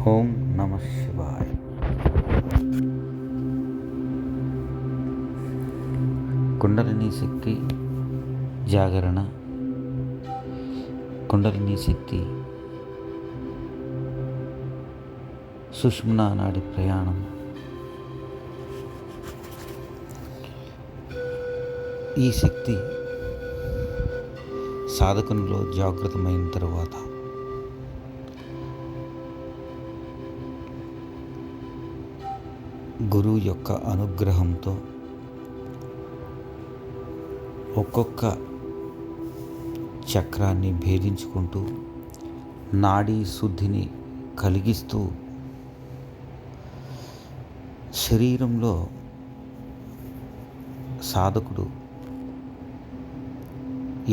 ఓం నమ శివాయ. కుండలిని శక్తి జాగరణ, కుండలిని శక్తి సుషుమ్నా నాడి ప్రయాణం. ఈ శక్తి సాధకునిలో జాగృతమైన తరువాత గురువు యొక్క అనుగ్రహంతో ఒక్కొక్క చక్రాన్ని భేదించుకుంటూ నాడీ శుద్ధిని కలిగిస్తూ శరీరంలో సాధకుడు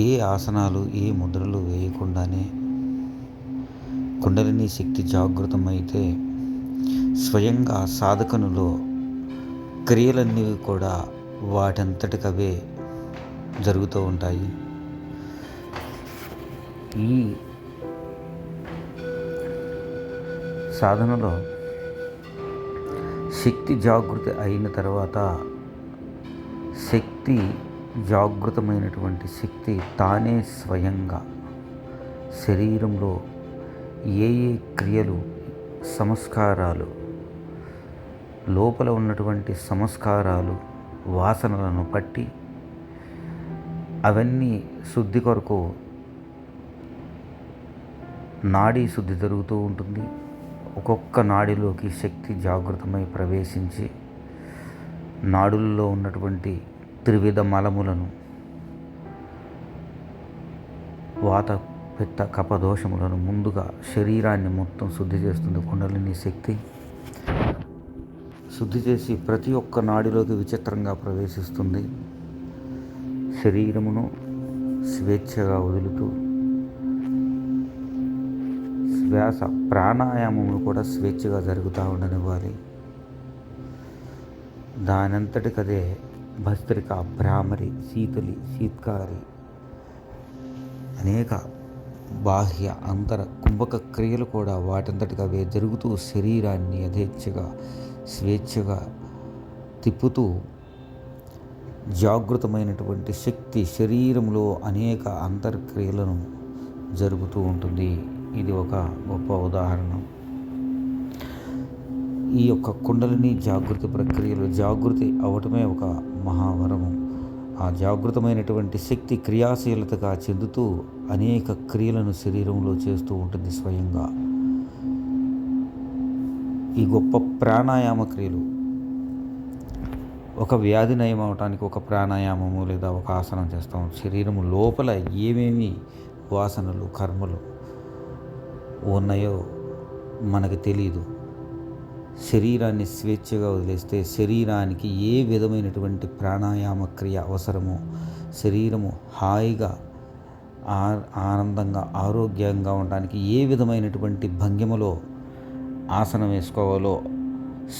ఏ ఆసనాలు ఏ ముద్రలు వేయకుండానే కుండలిని శక్తి జాగృతమైతే స్వయంగా సాధకునిలో క్రియలన్నీ కూడా వాటంతటికవే జరుగుతూ ఉంటాయి. ఈ సాధనలో శక్తి జాగృతి అయిన తర్వాత శక్తి జాగృతమైనటువంటి శక్తి తానే స్వయంగా శరీరంలో ఏ ఏ క్రియలు సంస్కారాలు లోపల ఉన్నటువంటి సంస్కారాలు వాసనలను పట్టి అవన్నీ శుద్ధి కొరకు నాడీ శుద్ధి జరుగుతూ ఉంటుంది. ఒక్కొక్క నాడిలోకి శక్తి జాగృతమై ప్రవేశించి నాడుల్లో ఉన్నటువంటి త్రివిధ మలములను, వాత పిత్త కపదోషములను ముందుగా శరీరాన్ని మొత్తం శుద్ధి చేస్తుంది. కుండలిని శక్తి శుద్ధి చేసి ప్రతి ఒక్క నాడిలోకి విచిత్రంగా ప్రవేశిస్తుంది. శరీరమును స్వేచ్ఛగా వదులుతూ శ్వాస ప్రాణాయామములు కూడా స్వేచ్ఛగా జరుగుతూ ఉండనివ్వాలి. దానంతటికదే భస్త్రిక, భ్రామరి, శీతలి, శీత్కారి అనేక బాహ్య అంతర కుంభక క్రియలు కూడా వాటంతటిగా అవే జరుగుతూ శరీరాన్ని యథేచ్ఛగా స్వేచ్ఛగా తిప్పుతూ జాగృతమైనటువంటి శక్తి శరీరంలో అనేక అంతర్క్రియలను జరుగుతూ ఉంటుంది. ఇది ఒక గొప్ప ఉదాహరణ. ఈ యొక్క కుండలిని జాగృతి ప్రక్రియలో జాగృతి అవటమే ఒక మహావరము. ఆ జాగృతమైనటువంటి శక్తి క్రియాశీలతగా చెందుతూ అనేక క్రియలను శరీరంలో చేస్తూ ఉంటుంది స్వయంగా. ఈ గొప్ప ప్రాణాయామ క్రియలు, ఒక వ్యాధి నయం అవటానికి ఒక ప్రాణాయామము లేదా ఒక ఆసనం చేస్తాం. శరీరం లోపల ఏమేమి వాసనలు కర్మలు ఉన్నాయో మనకు తెలియదు. శరీరాన్ని స్వేచ్ఛగా వదిలేస్తే శరీరానికి ఏ విధమైనటువంటి ప్రాణాయామ క్రియ అవసరమో, శరీరము హాయిగా ఆనందంగా ఆరోగ్యంగా ఉండడానికి ఏ విధమైనటువంటి భంగిమలో ఆసనం వేసుకోవాలో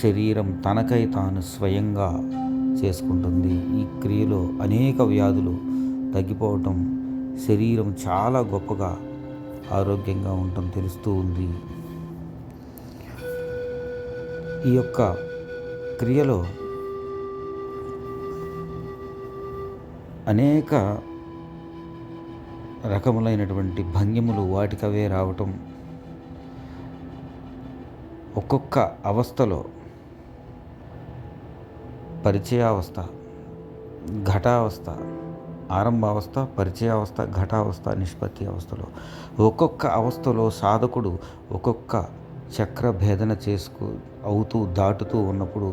శరీరం తనకై తాను స్వయంగా చేసుకుంటుంది. ఈ క్రియలో అనేక వ్యాధులు తగ్గిపోవటం, శరీరం చాలా గొప్పగా ఆరోగ్యంగా ఉండటం తెలుస్తూ ఉంది. ఈ యొక్క క్రియలో అనేక రకములైనటువంటి భంగిములు వాటికవే రావటం, ఒక్కొక్క అవస్థలో పరిచయావస్థ, ఘటావస్థ, ఆరంభావస్థ, పరిచయావస్థ, ఘటావస్థ, నిష్పత్తి అవస్థలో ఒక్కొక్క అవస్థలో సాధకుడు ఒక్కొక్క చక్ర భేదన అవుతూ దాటుతూ ఉన్నప్పుడు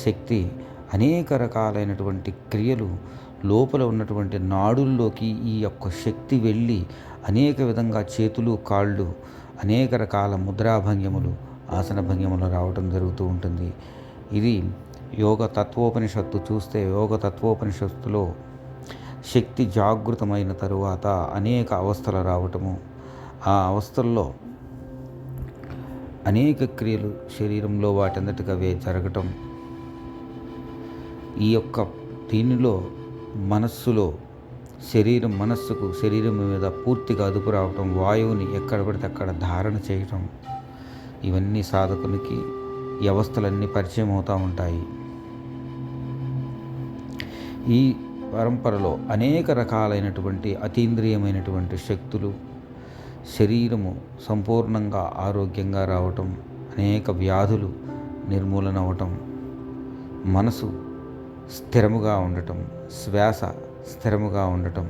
శక్తి అనేక రకాలైనటువంటి క్రియలు లోపల ఉన్నటువంటి నాడుల్లోకి ఈ యొక్క శక్తి వెళ్ళి అనేక విధంగా చేతులు కాళ్ళు అనేక రకాల ముద్రాభంగిములు ఆసన భంగిములు రావటం జరుగుతూ ఉంటుంది. ఇది యోగ తత్వోపనిషత్తు చూస్తే యోగ తత్వోపనిషత్తులో శక్తి జాగృతమైన తరువాత అనేక అవస్థలు రావటము, ఆ అవస్థల్లో అనేక క్రియలు శరీరంలో వాటంతటికవే జరగటం, ఈ యొక్క దీనిలో మనస్సులో మనస్సుకు శరీరం మీద పూర్తిగా అదుపు రావటం, వాయువుని ఎక్కడ పడితే అక్కడ ధారణ చేయటం, ఇవన్నీ సాధకునికి ఈ అవస్థలన్నీ పరిచయం అవుతూ ఉంటాయి. ఈ పరంపరలో అనేక రకాలైనటువంటి అతీంద్రియమైనటువంటి శక్తులు, శరీరము సంపూర్ణంగా ఆరోగ్యంగా రావటం, అనేక వ్యాధులు నిర్మూలన అవటం, మనసు స్థిరముగా ఉండటం, శ్వాస స్థిరముగా ఉండటం,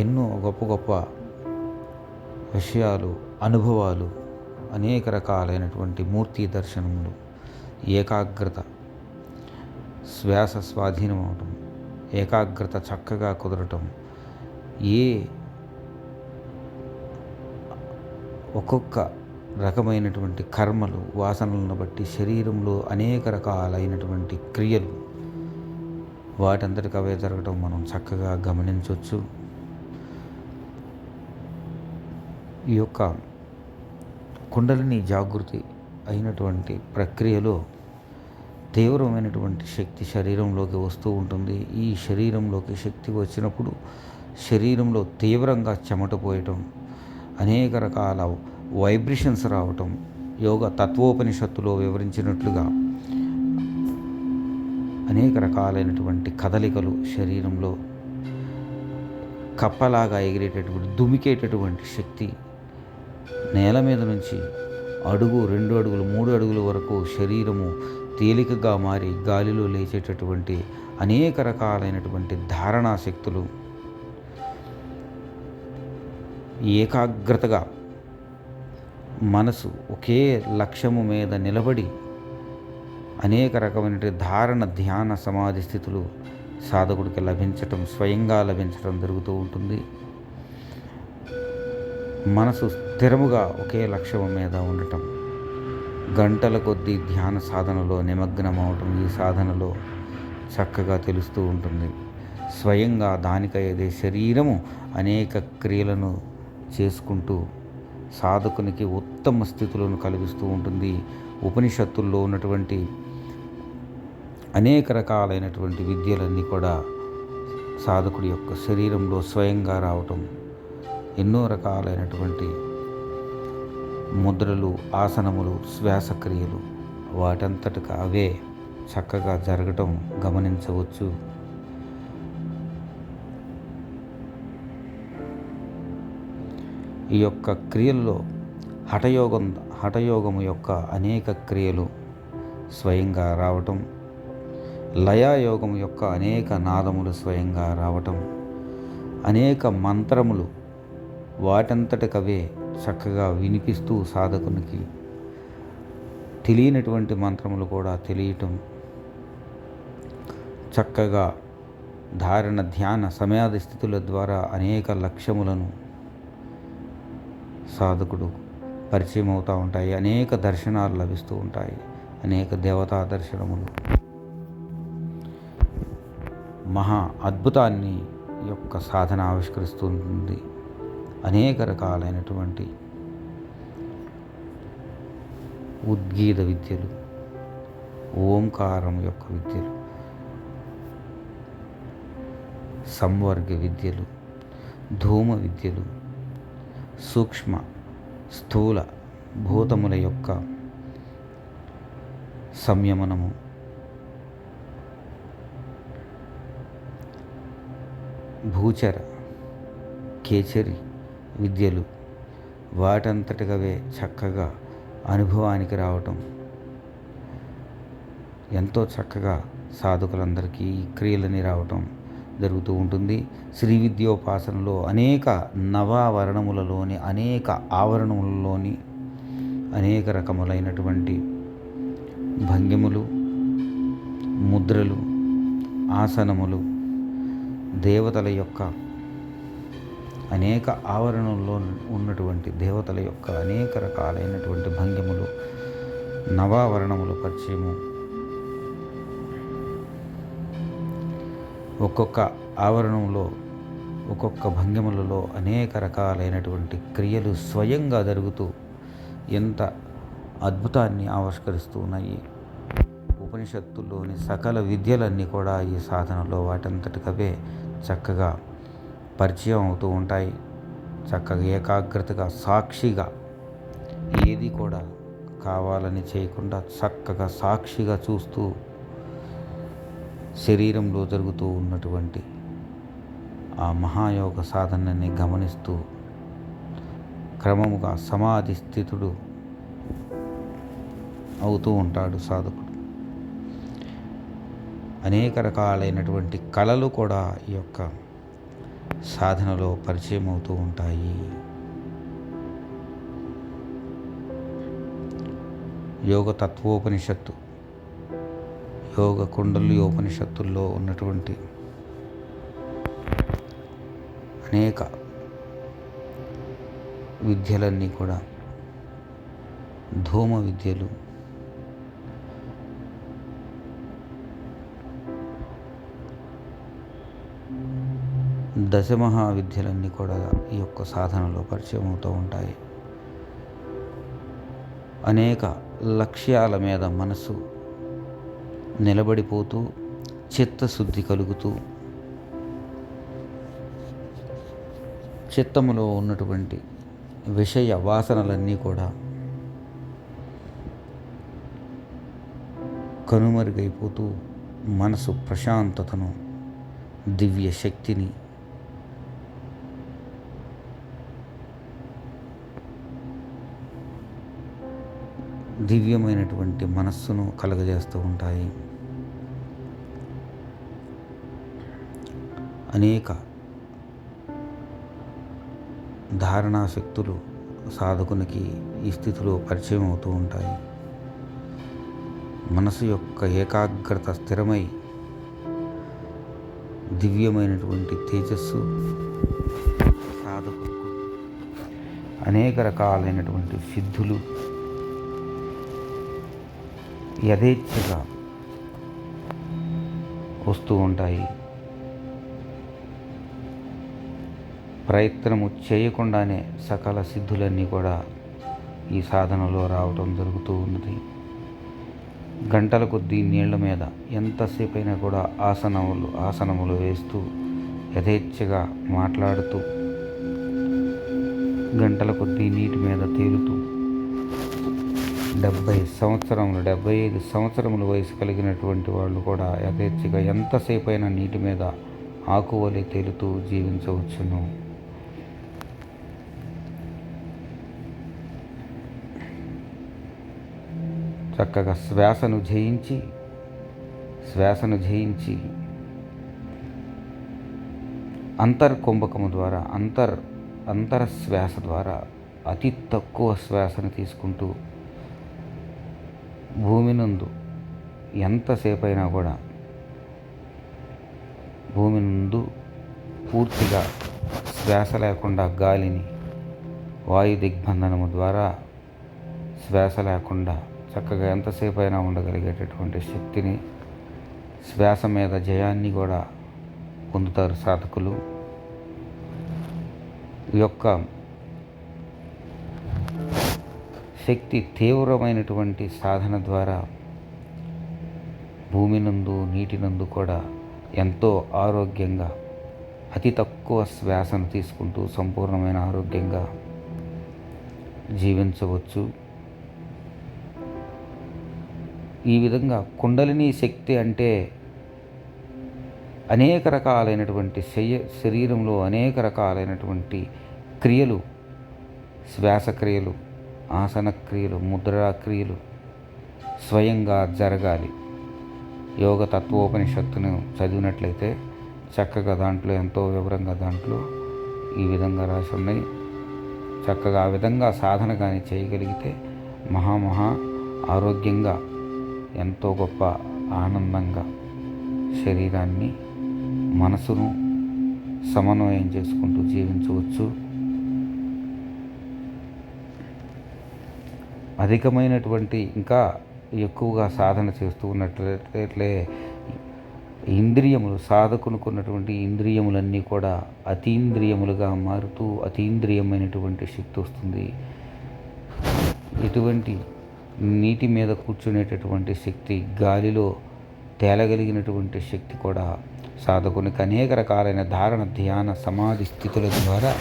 ఎన్నో గొప్ప గొప్ప విషయాలు, అనుభవాలు, అనేక రకాలైనటువంటి మూర్తి దర్శనములు, ఏకాగ్రత, శ్వాస స్వాధీనం అవటం, ఏకాగ్రత చక్కగా కుదరటం, ఒక్కొక్క రకమైనటువంటి కర్మలు, వాసనలను బట్టి శరీరంలో అనేక రకాలైనటువంటి క్రియలు వాటంతటికి అవే జరగటం మనం చక్కగా గమనించవచ్చు. ఈ యొక్క కుండలిని జాగృతి అయినటువంటి ప్రక్రియలో తీవ్రమైనటువంటి శక్తి శరీరంలోకి వస్తూ ఉంటుంది. ఈ శరీరంలోకి శక్తి వచ్చినప్పుడు శరీరంలో తీవ్రంగా చెమట పోయటం, అనేక రకాల వైబ్రేషన్స్ రావటం, యోగ తత్వోపనిషత్తులో వివరించినట్లుగా అనేక రకాలైనటువంటి కదలికలు, శరీరంలో కప్పలాగా ఎగిరేటటువంటి దుమికేటటువంటి శక్తి, నేల మీద నుంచి అడుగు, 2 అడుగులు, 3 అడుగుల వరకు శరీరము తేలికగా మారి గాలిలో లేచేటటువంటి అనేక రకాలైనటువంటి ధారణా శక్తులు, ఏకాగ్రతగా మనసు ఒకే లక్ష్యము మీద నిలబడి అనేక రకమైనటువంటి ధారణ, ధ్యాన, సమాధి స్థితులు సాధకుడికి లభించటం, స్వయంగా లభించటం జరుగుతూ ఉంటుంది. మనసు స్థిరముగా ఒకే లక్ష్యం మీద ఉండటం, గంటల కొద్దీ ధ్యాన సాధనలో నిమగ్నమవటం ఈ సాధనలో చక్కగా తెలుస్తూ ఉంటుంది. స్వయంగా దానికైతే శరీరము అనేక క్రియలను చేసుకుంటూ సాధకునికి ఉత్తమ స్థితులను కలిగిస్తూ ఉంటుంది. ఉపనిషత్తుల్లో ఉన్నటువంటి అనేక రకాలైనటువంటి విద్యలన్నీ కూడా సాధకుడి యొక్క శరీరంలో స్వయంగా రావటం, ఎన్నో రకాలైనటువంటి ముద్రలు, ఆసనములు, శ్వాసక్రియలు వాటంతటికి అవే చక్కగా జరగటం గమనించవచ్చు. ఈ యొక్క క్రియల్లో హఠయోగము యొక్క అనేక క్రియలు స్వయంగా రావటం, లయాయోగము యొక్క అనేక నాదములు స్వయంగా రావటం, అనేక మంత్రములు వాటంతటికవే చక్కగా వినిపిస్తూ సాధకునికి తెలియనటువంటి మంత్రములు కూడా తెలియటం, చక్కగా ధారణ, ధ్యాన, సమాధి స్థితుల ద్వారా అనేక లక్ష్యములను సాధకుడు పరిచయం అవుతూ ఉంటాయి. అనేక దర్శనాలు లభిస్తూ ఉంటాయి, అనేక దేవతా దర్శనములు. మహా అద్భుతాన్ని యొక్క సాధన ఆవిష్కరిస్తుంది. అనేక రకాలైనటువంటి ఉద్గీత విద్యలు, ఓంకారం యొక్క విద్యలు, సంవర్గ విద్యలు, ధూమ విద్యలు, సూక్ష్మ స్థూల భూతముల యొక్క సంయమనము, భూచర, కేచరి విద్యలు వాటంతటికవే చక్కగా అనుభవానికి రావటం, ఎంతో చక్కగా సాధకులందరికీ ఈ క్రియలని రావటం జరుగుతూ ఉంటుంది. శ్రీ విద్యోపాసనలో అనేక నవావరణములలోని, అనేక ఆవరణములలోని అనేక రకములైనటువంటి భంగిములు, ముద్రలు, ఆసనములు, దేవతల యొక్క అనేక ఆవరణంలో ఉన్నటువంటి దేవతల యొక్క అనేక రకాలైనటువంటి భంగిములు, నవావరణముల పరిచయము, ఒక్కొక్క ఆవరణంలో, ఒక్కొక్క భంగిమలలో అనేక రకాలైనటువంటి క్రియలు స్వయంగా జరుగుతూ ఎంత అద్భుతాన్ని ఆవిష్కరిస్తూ ఉన్నాయి. ఉపనిషత్తుల్లోని సకల విద్యలన్నీ కూడా ఈ సాధనలో వాటంతటికవే చక్కగా పరిచయం అవుతూ ఉంటాయి. చక్కగా ఏకాగ్రతగా, సాక్షిగా ఏది కూడా కావాలని చేయకుండా చక్కగా సాక్షిగా చూస్తూ శరీరంలో జరుగుతూ ఉన్నటువంటి ఆ మహాయోగ సాధనని గమనిస్తూ క్రమముగా సమాధి స్థితుడు అవుతూ ఉంటాడు సాధకుడు. అనేక రకాలైనటువంటి కళలు కూడా ఈ యొక్క సాధనలో పరిచయం అవుతూ ఉంటాయి. యోగ తత్వోపనిషత్తు, యోగ కుండలియోపనిషత్తుల్లో ఉన్నటువంటి అనేక విద్యలన్నీ కూడా ధూమ విద్యలు, దశమహా విద్యలన్నీ కూడా ఈ యొక్క సాధనలో పరిచయం అవుతూ ఉంటాయి. అనేక లక్ష్యాల మీద మనసు నిలబడిపోతూ చిత్తశుద్ధి కలుగుతూ చిత్తములో ఉన్నటువంటి విషయ వాసనలన్నీ కూడా కనుమరుగైపోతూ మనసు ప్రశాంతతను, దివ్య శక్తిని, దివ్యమైనటువంటి మనస్సును కలగజేస్తూ ఉంటాయి. అనేక ధారణా శక్తులు సాధకునికి ఈ స్థితిలో పరిచయం అవుతూ ఉంటాయి. మనసు యొక్క ఏకాగ్రత స్థిరమై దివ్యమైనటువంటి తేజస్సు సాధకులకు అనేక రకాలైనటువంటి సిద్ధులు యథేచ్ఛగా వస్తూ ఉంటాయి. ప్రయత్నము చేయకుండానే సకల సిద్ధులన్నీ కూడా ఈ సాధనలో రావటం జరుగుతూ ఉన్నది. గంటల కొద్దీ నీళ్ల మీద ఎంతసేపైనా కూడా ఆసనములు వేస్తూ యథేచ్ఛగా మాట్లాడుతూ గంటల కొద్దీ నీటి మీద తేలుతూ 75 సంవత్సరముల వయసు కలిగినటువంటి వాళ్ళు కూడా యథేచ్ఛగా ఎంతసేపైనా నీటి మీద ఆకువలే తేలుతూ జీవించవచ్చును. చక్కగా శ్వాసను జయించి అంతర్కుంభకము ద్వారా అంతరశ్వాస ద్వారా అతి తక్కువ శ్వాసను తీసుకుంటూ భూమి నందు ఎంతసేపైనా కూడా భూమి నందు పూర్తిగా శ్వాస లేకుండా గాలిని వాయు దిగ్బంధనము ద్వారా శ్వాస లేకుండా చక్కగా ఎంతసేపు అయినా ఉండగలిగేటటువంటి శక్తిని, శ్వాస మీద జయాన్ని కూడా పొందుతారు సాధకులు. ఈ యొక్క శక్తి తీవ్రమైనటువంటి సాధన ద్వారా భూమి నందు నీటి నందు కూడా ఎంతో ఆరోగ్యంగా అతి తక్కువ శ్వాసను తీసుకుంటూ సంపూర్ణమైన ఆరోగ్యంగా జీవించవచ్చు. ఈ విధంగా కుండలిని శక్తి అంటే అనేక రకాలైనటువంటి శరీరంలో అనేక రకాలైనటువంటి క్రియలు, శ్వాస క్రియలు, ఆసన క్రియలు, ముద్రా క్రియలు స్వయంగా జరగాలి. యోగ తత్వోపనిషత్తును చదివినట్లయితే చక్కగా దాంట్లో ఎంతో వివరంగా దాంట్లో ఈ విధంగా రాసి ఉన్నాయి. చక్కగా ఆ విధంగా సాధన కానీ చేయగలిగితే మహా ఆరోగ్యంగా ఎంతో గొప్ప ఆనందంగా శరీరాన్ని, మనసును సమన్వయం చేసుకుంటూ జీవించవచ్చు. అధికమైనటువంటి ఇంకా ఎక్కువగా సాధన చేస్తూ ఉన్నట్లయితే ఇంద్రియములు, సాధకునుకున్నటువంటి ఇంద్రియములన్నీ కూడా అతీంద్రియములుగా మారుతూ అతీంద్రియమైనటువంటి శక్తి వస్తుంది. ఎటువంటి నీటి మీద కూర్చునేటటువంటి శక్తి, గాలిలో తేలగలిగినటువంటి శక్తి కూడా సాధకునికి అనేక రకాలైన ధారణ, ధ్యాన, సమాధి స్థితుల ద్వారా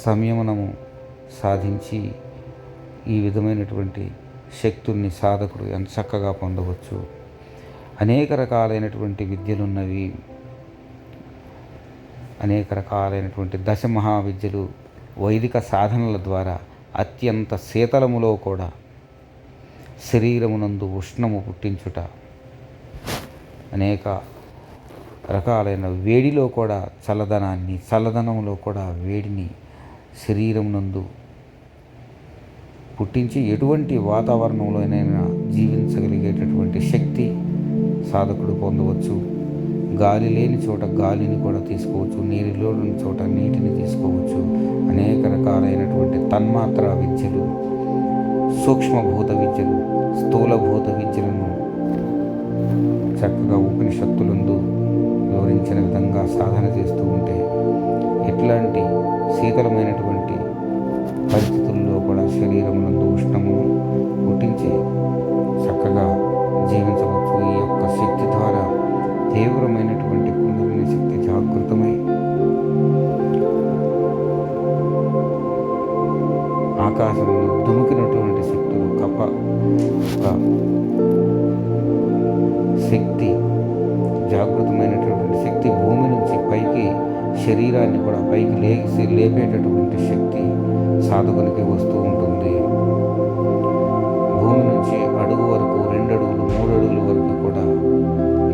సంయమనము సాధించి ఈ విధమైనటువంటి శక్తుల్ని సాధకుడు ఎంత చక్కగా పొందవచ్చు. అనేక రకాలైనటువంటి విద్యలున్నవి, అనేక రకాలైనటువంటి దశమహావిద్యలు వైదిక సాధనల ద్వారా అత్యంత శీతలములో కూడా శరీరమునందు ఉష్ణము పుట్టించుట, అనేక రకాలైన వేడిలో కూడా చల్లదనాన్ని, చల్లదనంలో కూడా వేడిని శరీరమునందు పుట్టించి ఎటువంటి వాతావరణంలోనైనా జీవించగలిగేటటువంటి శక్తి సాధకుడు పొందవచ్చు. గాలి లేని చోట గాలిని కూడా తీసుకోవచ్చు, నీటిలో ఉన్న చోట నీటిని తీసుకోవచ్చు. అనేక రకాలైనటువంటి తన్మాత్ర విద్యలు, సూక్ష్మభూత విద్యలు, స్థూలభూత విద్యలను చక్కగా ఉపనిషత్తులందు వివరించిన విధంగా సాధన చేస్తూ ఉంటే ఎట్లాంటి శీతలమైనటువంటి పరిస్థితుల్లో కూడా శరీరమునందు ఉష్ణమును పుట్టించి చక్కగా జీవించవచ్చు. ఈ యొక్క శక్తి ద్వారా తీవ్రమైనటువంటి కుండలిని శక్తి జాగృతమై ఆకాశంలో దుమికినటువంటి శక్తులు శక్తి, జాగృతమైనటువంటి శక్తి భూమి నుంచి పైకి శరీరాన్ని కూడా పైకి లేపేటటువంటి శక్తి సాధకునికి వస్తూ ఉంటుంది. భూమి నుంచి అడుగు వరకు, 2 అడుగులు 3 అడుగుల వరకు కూడా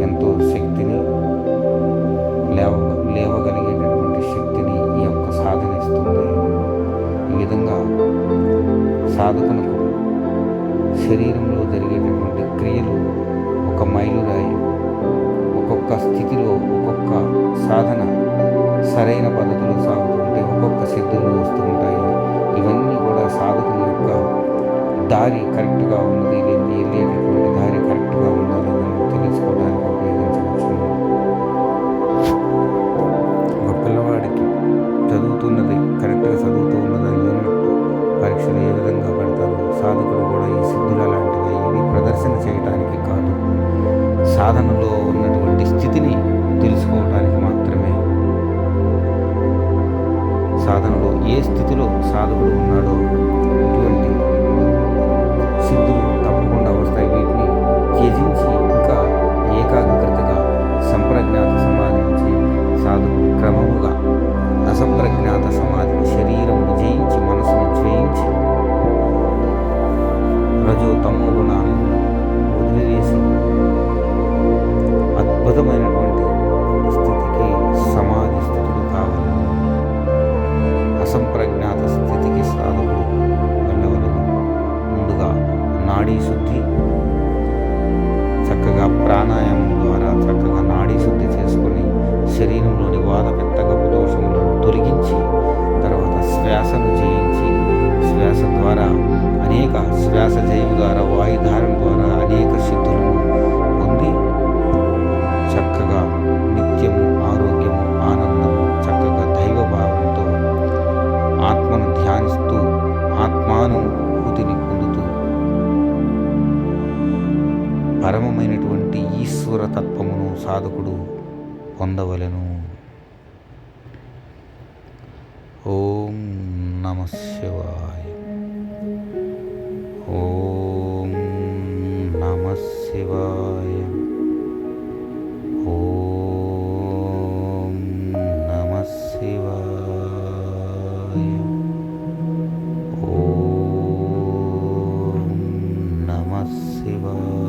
ఎంతో శక్తిని లేవగలిగేటటువంటి శక్తిని ఈ యొక్క సాధన ఇస్తుంది. ఈ విధంగా సాధకునకు శరీరంలో జరిగేటటువంటి క్రియలు ఒక మైలురాయి. ఒక్కొక్క స్థితిలో ఒక్కొక్క సాధన సరైన పద్ధతిలో సాగుతుంటే ఒక్కొక్క సిద్ధులు వస్తూ ఉంటాయి. ఇవన్నీ కూడా సాధకుని యొక్క దారి కరెక్ట్గా ఉన్నది, వెళ్ళేటటువంటి దారి కరెక్ట్గా ఉందా లేదని తెలుసుకోవడానికి ఉపయోగించవచ్చు. ఒక పిల్లవాడికి చదువుతున్నది కరెక్ట్గా చదువుతూ ఉన్నదా, యూనిట్ పరీక్షలు ఏ విధంగా పెడతారు, సాధకుడు కూడా ఈ సిద్ధులు లాంటివి ఇవి ప్రదర్శన చేయడానికి కాదు, సాధనలో ఉన్నటువంటి స్థితిని తెలుసుకోవడానికి మాత్రమే. సాధనలో ఏ స్థితిలో సాధకుడు ఉన్నాడో ఇటువంటి సిద్ధులు తప్పకుండా వస్తాయి. వీటిని త్యజించి ఇంకా ఏకాగ్రతగా సంప్రజ్ఞాత సమాధి నుంచి సాధకుడు క్రమముగా అసంప్రజ్ఞాత సమాధిని శరీరమును జయించి మనసును జయించి రజో తమో గుణాలను వదిలివేసి అద్భుతమైనటువంటి స్థితికి సమాధి స్థితులు కావాలి. అసంప్రజ్ఞాత స్థితికి సాధకుడు వెళ్ళవలను. ముందుగా నాడీ శుద్ధి, చక్కగా ప్రాణాయామం ద్వారా చక్కగా నాడీ శుద్ధి చేసుకొని శరీరంలోని వాతపిత్త కఫ దోషములను తొలగించి తర్వాత శ్వాసను జయించి శ్వాస ద్వారా శ్వాస జయం ద్వారా వాయుధారణ ద్వారా అనేక సిద్ధులను పొంది చక్కగా నిత్యము ఆరోగ్యము ఆనందము చక్కగా దైవభావంతో ఆత్మను ధ్యానిస్తూ ఆత్మానుభూతిని పొందుతూ పరమమైనటువంటి ఈశ్వర తత్వమును సాధకుడు పొందవలెను. ఓం నమః శివాయ. ఓం నమః శివాయ. ఓం నమః శివాయ. ఓం నమః శివాయ.